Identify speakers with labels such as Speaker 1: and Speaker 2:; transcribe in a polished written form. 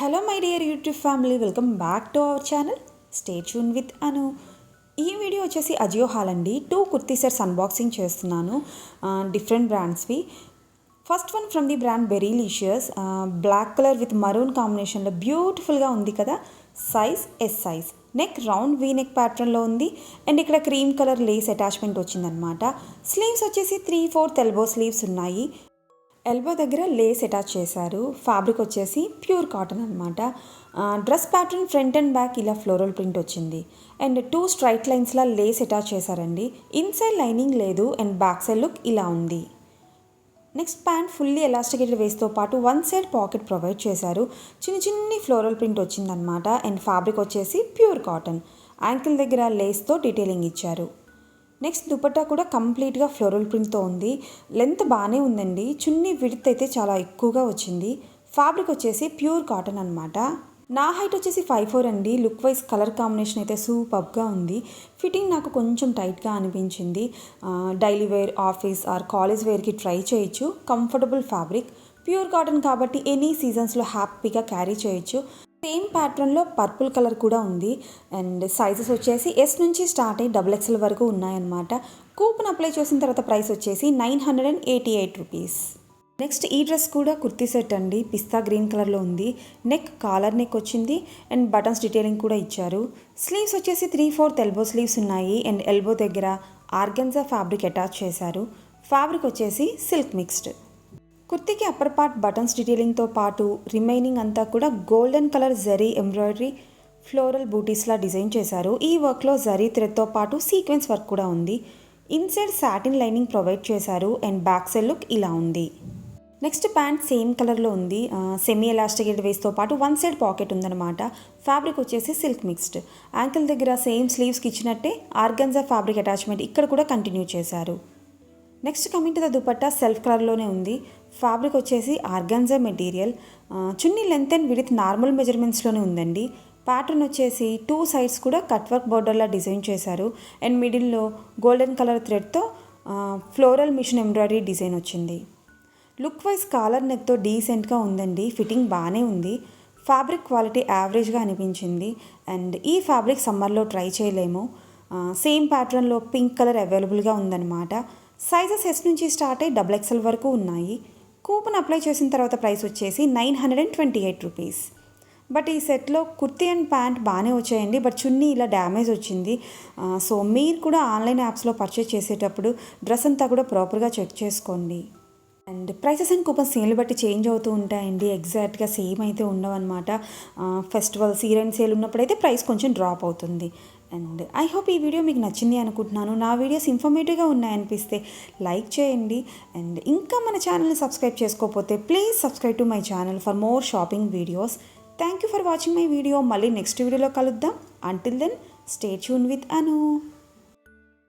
Speaker 1: Hello my dear YouTube family, welcome back to our channel. Stay tune with Anu. ఈ video వచ్చేసి Ajio haul అండి. 2 kurti sets unboxing చేస్తున్నాను, different బ్రాండ్స్వి. First one from the brand Berrylicious. Black colour with maroon కాంబినేషన్లో బ్యూటిఫుల్గా ఉంది కదా. Size S size, neck round V neck ప్యాటర్న్లో ఉంది. అండ్ ఇక్కడ క్రీమ్ కలర్ లేస్ అటాచ్మెంట్ వచ్చిందనమాట. స్లీవ్స్ వచ్చేసి 3/4 ఎల్బో స్లీవ్స్ ఉన్నాయి. ఎల్బో దగ్గర లేస్ అటాచ్ చేశారు. ఫ్యాబ్రిక్ వచ్చేసి ప్యూర్ కాటన్ అనమాట. Dress pattern front and back ఇలా ఫ్లోరల్ ప్రింట్ వచ్చింది. అండ్ 2 స్ట్రైట్ లైన్స్లా లేస్ అటాచ్ చేశారండి. ఇన్సైడ్ లైనింగ్ లేదు అండ్ బ్యాక్ సైడ్ లుక్ ఇలా ఉంది. నెక్స్ట్ ప్యాంట్ ఫుల్లీ ఎలాస్టికేటెడ్ వేస్తో పాటు 1 సైడ్ పాకెట్ ప్రొవైడ్ చేశారు. చిన్ని ఫ్లోరల్ ప్రింట్ వచ్చిందనమాట. అండ్ ఫ్యాబ్రిక్ వచ్చేసి ప్యూర్ కాటన్. యాంకిల్ దగ్గర లేస్తో డీటెయిలింగ్ ఇచ్చారు. నెక్స్ట్ దుపట్టా కూడా కంప్లీట్గా ఫ్లోరల్ ప్రింట్తో ఉంది. లెంత్ బాగానే ఉందండి. చున్నీ విడ్త్ అయితే చాలా ఎక్కువగా వచ్చింది. ఫ్యాబ్రిక్ వచ్చేసి ప్యూర్ కాటన్ అనమాట. నా హైట్ వచ్చేసి 5'4" అండి. లుక్ వైజ్ కలర్ కాంబినేషన్ అయితే సూపర్గా ఉంది. ఫిట్టింగ్ నాకు కొంచెం టైట్గా అనిపించింది. Daily wear, office or college వేర్కి ట్రై చేయొచ్చు. కంఫర్టబుల్ ఫ్యాబ్రిక్, ప్యూర్ కాటన్ కాబట్టి ఎనీ సీజన్స్లో హ్యాపీగా క్యారీ చేయొచ్చు. సేమ్ ప్యాటర్న్లో పర్పుల్ కలర్ కూడా ఉంది. అండ్ సైజెస్ వచ్చేసి ఎస్ నుంచి స్టార్ట్ అయ్యి XXL వరకు ఉన్నాయన్నమాట. కూపన్ అప్లై చేసిన తర్వాత ప్రైస్ వచ్చేసి 988 రూపీస్. నెక్స్ట్ ఈ డ్రెస్ కూడా కుర్తీ సెట్ అండి. పిస్తా గ్రీన్ కలర్లో ఉంది. నెక్ కాలర్ నెక్ వచ్చింది అండ్ బటన్స్ డీటెయిలింగ్ కూడా ఇచ్చారు. స్లీవ్స్ వచ్చేసి 3/4 ఎల్బో స్లీవ్స్ ఉన్నాయి. అండ్ ఎల్బో దగ్గర ఆర్గెన్జా ఫ్యాబ్రిక్ అటాచ్ చేశారు. ఫ్యాబ్రిక్ వచ్చేసి సిల్క్ మిక్స్డ్. కుర్తీకి అప్పర్ పార్ట్ బటన్స్ డీటెయిలింగ్తో పాటు రిమైనింగ్ అంతా కూడా golden colour zari embroidery floral బూటీస్లా డిజైన్ చేశారు. ఈ వర్క్లో జరీ థ్రెడ్తో పాటు సీక్వెన్స్ వర్క్ కూడా ఉంది. ఇన్సైడ్ సాటిన్ లైనింగ్ ప్రొవైడ్ చేశారు. అండ్ బ్యాక్ సైడ్ లుక్ ఇలా ఉంది. నెక్స్ట్ ప్యాంట్ సేమ్ కలర్లో ఉంది. సెమీ ఎలాస్టికేటెడ్ వేస్తో పాటు 1 సైడ్ పాకెట్ ఉందన్నమాట. ఫ్యాబ్రిక్ వచ్చేసి సిల్క్ మిక్స్డ్. యాంకిల్ దగ్గర సేమ్ స్లీవ్స్కి ఇచ్చినట్టే ఆర్గన్జా ఫ్యాబ్రిక్ అటాచ్మెంట్ ఇక్కడ కూడా కంటిన్యూ చేశారు. Next coming to the dupatta self కలర్లోనే ఉంది. ఫ్యాబ్రిక్ వచ్చేసి organza material. Chunni length and width normal మెజర్మెంట్స్లోనే ఉందండి. ప్యాటర్న్ వచ్చేసి 2 సైడ్స్ కూడా కట్ వర్క్ బోర్డర్లా డిజైన్ చేశారు. అండ్ మిడిల్లో గోల్డెన్ కలర్ థ్రెడ్తో ఫ్లోరల్ మిషన్ ఎంబ్రాయిడరీ డిజైన్ వచ్చింది. లుక్ వైజ్ కాలర్ నెక్తో డీసెంట్గా ఉందండి. ఫిట్టింగ్ బాగానే ఉంది. ఫ్యాబ్రిక్ క్వాలిటీ యావరేజ్గా అనిపించింది. అండ్ ఈ ఫ్యాబ్రిక్ సమ్మర్లో ట్రై చేయలేము. సేమ్ ప్యాటర్న్లో పింక్ కలర్ అవైలబుల్గా ఉందన్నమాట. సైజెస్ ఎస్ నుంచి స్టార్ట్ అయ్యి XXL వరకు ఉన్నాయి. కూపన్ అప్లై చేసిన తర్వాత ప్రైస్ వచ్చేసి 928 రూపీస్. బట్ ఈ సెట్లో కుర్తీ అండ్ ప్యాంట్ బాగానే వచ్చాయండి. బట్ చున్నీ ఇలా డ్యామేజ్ వచ్చింది. సో మీరు కూడా ఆన్లైన్ యాప్స్లో పర్చేస్ చేసేటప్పుడు డ్రెస్ అంతా కూడా ప్రాపర్గా చెక్ చేసుకోండి. And prices and coupons sale బట్టి చేంజ్ అవుతూ ఉంటాయండి. ఎగ్జాక్ట్గా సేమ్ అయితే ఉండవు అనమాట. ఫెస్టివల్స్ ఇయర్ అండ్ సేల్ ఉన్నప్పుడైతే ప్రైస్ కొంచెం డ్రాప్ అవుతుంది. అండ్ ఐ హోప్ ఈ వీడియో మీకు నచ్చింది అనుకుంటున్నాను. నా వీడియోస్ ఇన్ఫర్మేటివ్గా ఉన్నాయనిపిస్తే లైక్ చేయండి. అండ్ ఇంకా మన ఛానల్ని సబ్స్క్రైబ్ చేసుకోకపోతే please subscribe to my channel for more shopping videos. Thank you for watching my video. మళ్ళీ నెక్స్ట్ వీడియోలో కలుద్దాం. Until then stay tune with Anu.